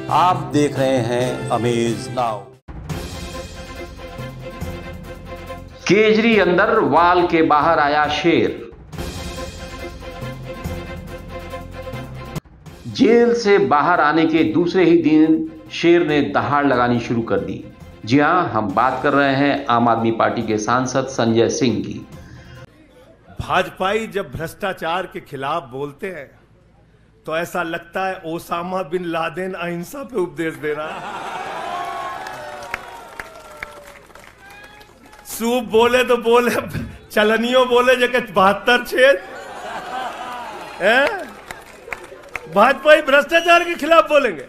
आप देख रहे हैं अमेज नाउ। केजरी अंदर, वाल के बाहर आया शेर। जेल से बाहर आने के दूसरे ही दिन शेर ने दहाड़ लगानी शुरू कर दी। जी हां, हम बात कर रहे हैं आम आदमी पार्टी के सांसद संजय सिंह की। भाजपाई जब भ्रष्टाचार के खिलाफ बोलते हैं तो ऐसा लगता है ओसामा बिन लादेन अहिंसा पे उपदेश दे रहा है। सूप बोले तो बोले, चलनियों बोले जगह 72 छेद। भाजपाई भ्रष्टाचार के खिलाफ बोलेंगे।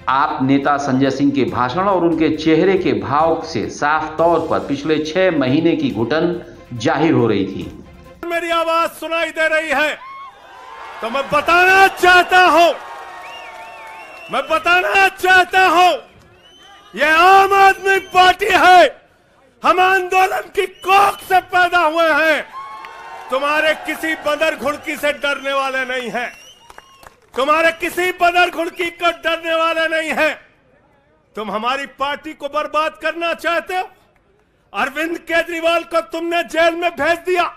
आप नेता संजय सिंह के भाषण और उनके चेहरे के भाव से साफ तौर पर पिछले 6 महीने की घुटन जाहिर हो रही थी। मेरी आवाज सुनाई दे रही है तो मैं बताना चाहता हूं, यह आम आदमी पार्टी है। हम आंदोलन की कोख से पैदा हुए हैं। तुम्हारे किसी बंदर घुड़की से डरने वाले नहीं हैं। तुम्हारे किसी बंदर घुड़की को डरने वाले नहीं हैं। तुम हमारी पार्टी को बर्बाद करना चाहते हो। अरविंद केजरीवाल को तुमने जेल में भेज दिया।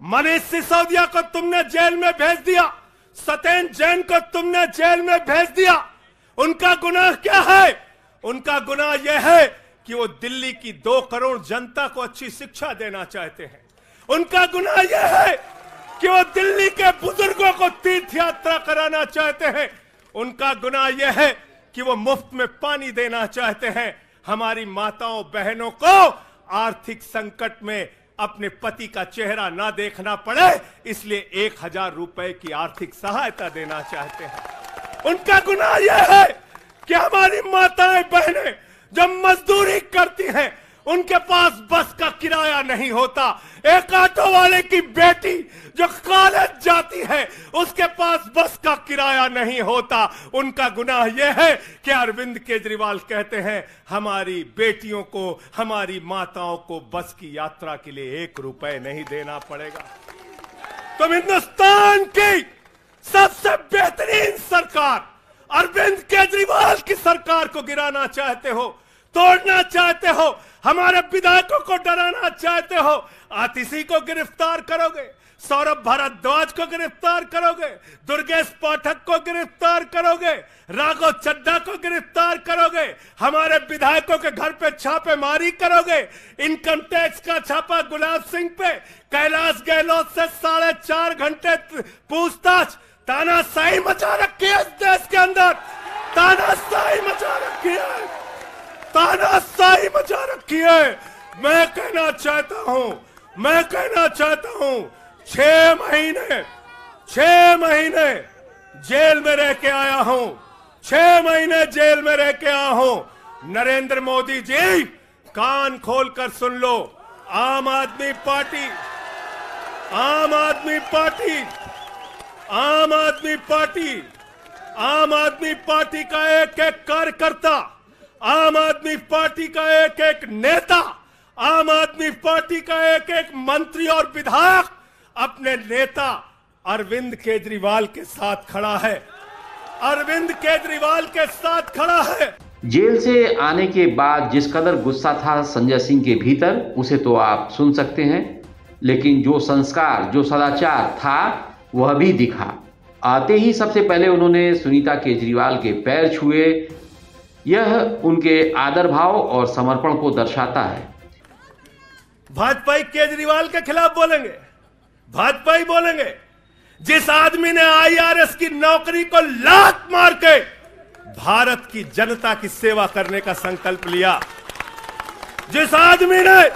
मनीष सिसोदिया को तुमने जेल में भेज दिया। सत्येंद्र जैन को तुमने जेल में भेज दिया। उनका गुनाह क्या है? उनका गुनाह यह है कि वो दिल्ली की 2 करोड़ जनता को अच्छी शिक्षा देना चाहते हैं। उनका गुनाह यह है कि वो दिल्ली के बुजुर्गों को तीर्थ यात्रा कराना चाहते हैं। उनका गुनाह यह है कि वो मुफ्त में पानी देना चाहते हैं। हमारी माताओं बहनों को आर्थिक संकट में अपने पति का चेहरा ना देखना पड़े, इसलिए 1000 रुपए की आर्थिक सहायता देना चाहते हैं। उनका गुनाह यह है कि हमारी माताएं बहनें जब मजदूरी करती हैं, उनके पास बस का किराया नहीं होता। एक ऑटो वाले की बेटी जो कॉलेज जाती है, उसके पास बस का किराया नहीं होता। उनका गुनाह यह है कि अरविंद केजरीवाल कहते हैं हमारी बेटियों को, हमारी माताओं को बस की यात्रा के लिए 1 रुपए नहीं देना पड़ेगा। तुम हिंदुस्तान की सबसे बेहतरीन सरकार अरविंद केजरीवाल की सरकार को गिराना चाहते हो, तोड़ना चाहते हो, हमारे विधायकों को डराना चाहते हो। आतिशी को गिरफ्तार करोगे, सौरभ भारद्वाज को गिरफ्तार करोगे, दुर्गेश पाठक को गिरफ्तार करोगे, राघव चड्ढा को गिरफ्तार करोगे, हमारे विधायकों के घर पे छापेमारी करोगे, इनकम टैक्स का छापा गुलाब सिंह पे, कैलाश गहलोत से 4.5 घंटे पूछताछ। तानाशाही मचा रखी है इस देश के अंदर। तानाशाही मचा रखी है। तानाशाही मचा रखी है। मैं कहना चाहता हूं 6 महीने जेल में रह के आया हूं। 6 महीने जेल में रह के आया हूं। नरेंद्र मोदी जी, कान खोलकर सुन लो। आम आदमी पार्टी का एक कार्यकर्ता, आम आदमी पार्टी का एक नेता, आम आदमी पार्टी का एक मंत्री और विधायक अपने नेता अरविंद केजरीवाल के साथ खड़ा है। अरविंद केजरीवाल के साथ खड़ा है। जेल से आने के बाद जिस कदर गुस्सा था संजय सिंह के भीतर, उसे तो आप सुन सकते हैं, लेकिन जो संस्कार, जो सदाचार था, वह भी दिखा। आते ही सबसे पहले उन्होंने सुनीता केजरीवाल के पैर छुए। यह उनके आदर भाव और समर्पण को दर्शाता है। भाजपाई केजरीवाल के खिलाफ बोलेंगे, भाजपाई बोलेंगे। जिस आदमी ने IRS की नौकरी को लात मार के भारत की जनता की सेवा करने का संकल्प लिया, जिस आदमी ने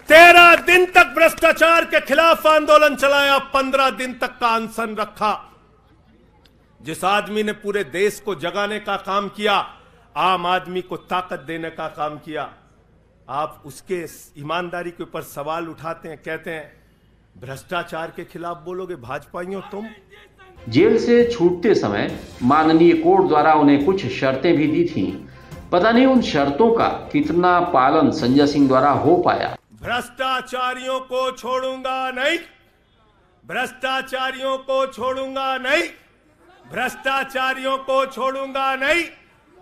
13 दिन तक भ्रष्टाचार के खिलाफ आंदोलन चलाया, 15 दिन तक का अनशन रखा, जिस आदमी ने पूरे देश को जगाने का काम किया, आम आदमी को ताकत देने का काम किया, आप उसके ईमानदारी के ऊपर सवाल उठाते हैं, कहते हैं भ्रष्टाचार के खिलाफ बोलोगे भाजपाइयों तुम। जेल से छूटते समय माननीय कोर्ट द्वारा उन्हें कुछ शर्तें भी दी थीं। पता नहीं उन शर्तों का कितना पालन संजय सिंह द्वारा हो पाया। भ्रष्टाचारियों को छोड़ूंगा नहीं, भ्रष्टाचारियों को छोड़ूंगा नहीं। भ्रष्टाचारियों को छोड़ूंगा नहीं।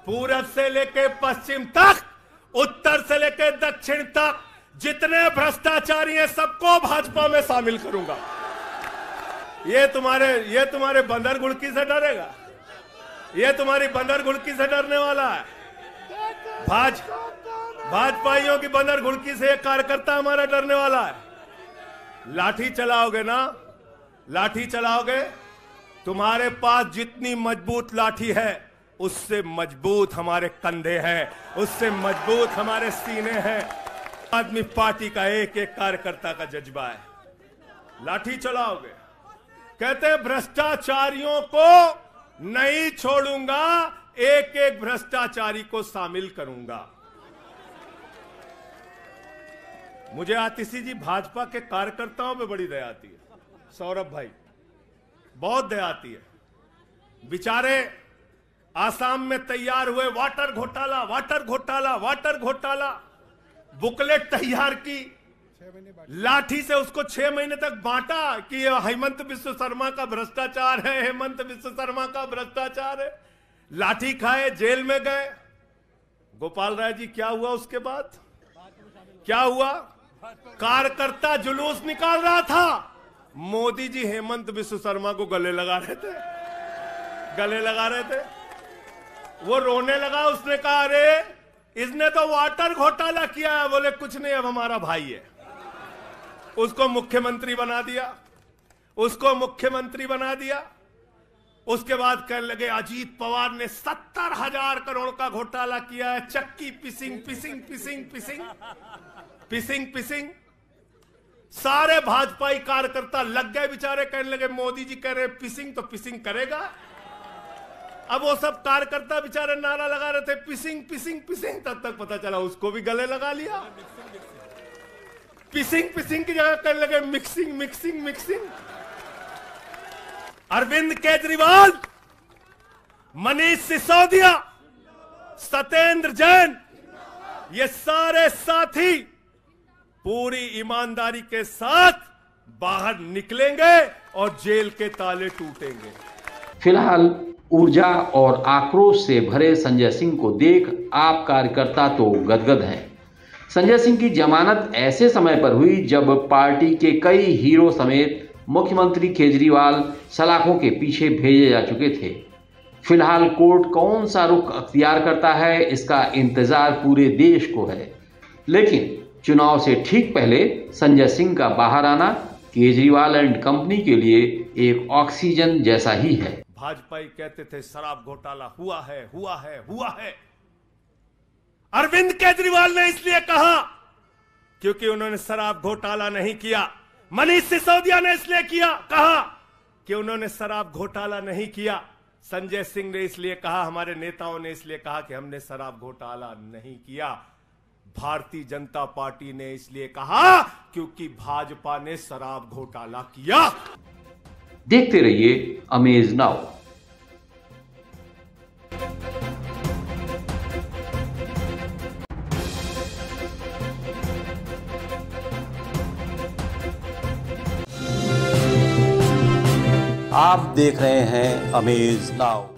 पूरब से लेके पश्चिम तक, उत्तर से लेके दक्षिण तक जितने भ्रष्टाचारी हैं सबको भाजपा में शामिल करूंगा। ये तुम्हारे बंदर गुड़की से डरेगा? ये तुम्हारी बंदर गुड़की से डरने वाला है? भाजपाइयों की बंदर गुड़की से एक कार्यकर्ता हमारा डरने वाला है? लाठी चलाओगे ना, लाठी चलाओगे। तुम्हारे पास जितनी मजबूत लाठी है उससे मजबूत हमारे कंधे हैं, उससे मजबूत हमारे सीने हैं। आदमी पार्टी का एक एक कार्यकर्ता का जज्बा है। लाठी चलाओगे। कहते हैं भ्रष्टाचारियों को नहीं छोड़ूंगा, एक एक भ्रष्टाचारी को शामिल करूंगा। मुझे आतिशी जी भाजपा के कार्यकर्ताओं पे बड़ी दया आती है। सौरभ भाई, बहुत दया आती है। बेचारे आसाम में तैयार हुए वाटर घोटाला, वाटर घोटाला, वाटर घोटाला, बुकलेट तैयार की, लाठी से उसको 6 महीने तक बांटा कि ये हेमंत बिस्व शर्मा का भ्रष्टाचार है, हेमंत बिस्व शर्मा का भ्रष्टाचार है। लाठी खाए, जेल में गए। गोपाल राय जी क्या हुआ उसके बाद? क्या हुआ? कार्यकर्ता जुलूस निकाल रहा था, मोदी जी हेमंत बिस्व शर्मा को गले लगा रहे थे, गले लगा रहे थे। वो रोने लगा, उसने कहा अरे इसने तो वाटर घोटाला किया है। बोले कुछ नहीं, अब हमारा भाई है। उसको मुख्यमंत्री बना दिया, उसको मुख्यमंत्री बना दिया। उसके बाद कहने लगे अजीत पवार ने 70,000 करोड़ का घोटाला किया है। चक्की pissing pissing pissing pissing pissing pissing. सारे भाजपाई कार्यकर्ता लग गए बेचारे, कहने लगे मोदी जी कह रहे पिसिंग तो पिसिंग करेगा। अब वो सब कार्यकर्ता बेचारे नारा लगा रहे थे पिसिंग पिसिंग पिसिंग, तब तक पता चला उसको भी गले लगा लिया। पिसिंग पिसिंग की जगह कहने लगे mixing mixing mixing. Arvind Kejriwal, Manish Sisodia, Satyendra Jain, ये सारे साथी पूरी ईमानदारी के साथ बाहर निकलेंगे और जेल के ताले टूटेंगे। फिलहाल ऊर्जा और आक्रोश से भरे संजय सिंह को देख आप कार्यकर्ता तो गदगद हैं। संजय सिंह की जमानत ऐसे समय पर हुई जब पार्टी के कई हीरो समेत मुख्यमंत्री केजरीवाल सलाखों के पीछे भेजे जा चुके थे। फिलहाल कोर्ट कौन सा रुख अख्तियार करता है, इसका इंतजार पूरे देश को है। लेकिन चुनाव से ठीक पहले संजय सिंह का बाहर आना केजरीवाल एंड कंपनी के लिए एक ऑक्सीजन जैसा ही है। भाजपाई कहते थे शराब घोटाला हुआ है, हुआ है, हुआ है। अरविंद केजरीवाल ने इसलिए कहा क्योंकि उन्होंने शराब घोटाला नहीं किया। मनीष सिसोदिया ने इसलिए कहा कि उन्होंने शराब घोटाला नहीं किया। संजय सिंह ने इसलिए कहा, हमारे नेताओं ने इसलिए कहा कि हमने शराब घोटाला नहीं किया। भारतीय जनता पार्टी ने इसलिए कहा क्योंकि भाजपा ने शराब घोटाला किया। देखते रहिए अमेज नाउ। आप देख रहे हैं अमेज नाउ।